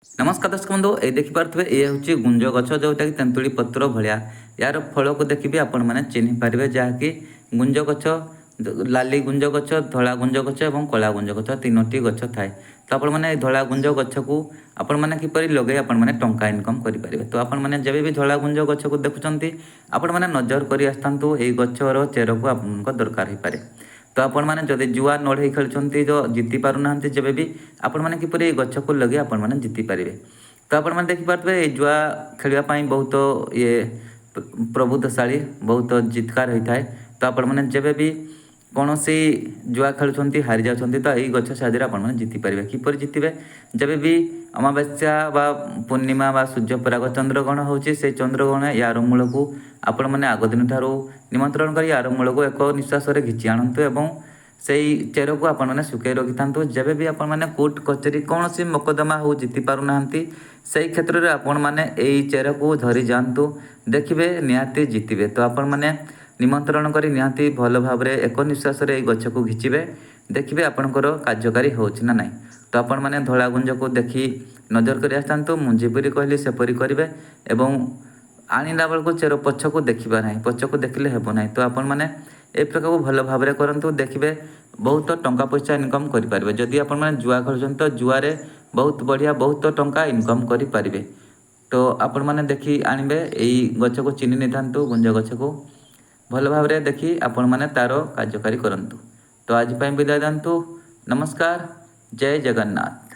नमस्कार दर्शक बंधु ये देखिपे ये हूँ गुंज गछ जोटा कि तेंतुली पत्र भाया यार फल को देखिए आपण मैंने चिन्ह पारे जहाँकि गुंज गछ लाली गुंज गछ धला गुंज गछ और कला गुंज गछ तीनोटी गछ थाए। तो आपण मैंने धला गुंज गछ को आपण मैंने किपरि लगे आपण मैंने टंका इनकम करेंगे। तो आपण मैंने जब भी धला गुंज गछ को देखुंत आपण मैंने नजर कर आसतु ये गचर चेर को आप दरकार हो पाए। तो आपण मैंने जदि जुआ नढ़ई खेलुंट जो जीति पारना जब भी आपण मैंने किपरि गछ को लगे आपण मैंने जीति पारे। तो आपण मैंने देखिपे जुआ खेलवाई बहुत ये प्रभुत्वशाली बहुत जितकार होता है। तो आपण मैंने जब भी कौन सी जुआ खेलुंट हारी जाती तो यही गछ साहाଯ୍य आप जीति पारे। किपर जीतबे जब भी अमावास्या बा पूर्णिमा बा सूर्यपराग चंद्रग्रहण होची से चंद्रग्रहण यार मूल को आपण मैंने आग दिन ठारू निमंत्रण कर यार मूल को एक निश्वास घिची आणतु एवं से चेर को आपण मैंने सुखे रखि था। जब भी आपण मैंने कोर्ट कचेरी कौन सी मकदमा हो जीति पारना से क्षेत्र में आपण मैंने यही चेर को धरी जातु देखिए निहाती जीतबे। तो आपण मैंने निमंत्रण करी निहाती भल भाव में एक निश्वास गछ को घिचबे देखिए आपणकर कार्यकारी होची ना नहीं। तो आपण मैंने धला गुंज को देखी नजर कर आसतु मुझीपरी कहली सेपरी करेंगे एवं आणला बेलू चेर पछ को देखा ना पछ को देखले हेब ना। तो आपण मैंने ए प्रकार भल भाव में करूँ देखिए बहुत टंका पैसा इनकम करेंगे। जदि आपण मैंने जुआ खेलुं तो जुआरे बहुत बढ़िया बहुत टंका इनकम करेंगे। तो आपण मैंने देखी आणवे यही गछ को चिन्ह नहीं था गुंज गछ को भल भाव में देखी आपण मैंने तार कार्यकारी करंतु। तो आज विदाय दातु। नमस्कार, जय जगन्नाथ।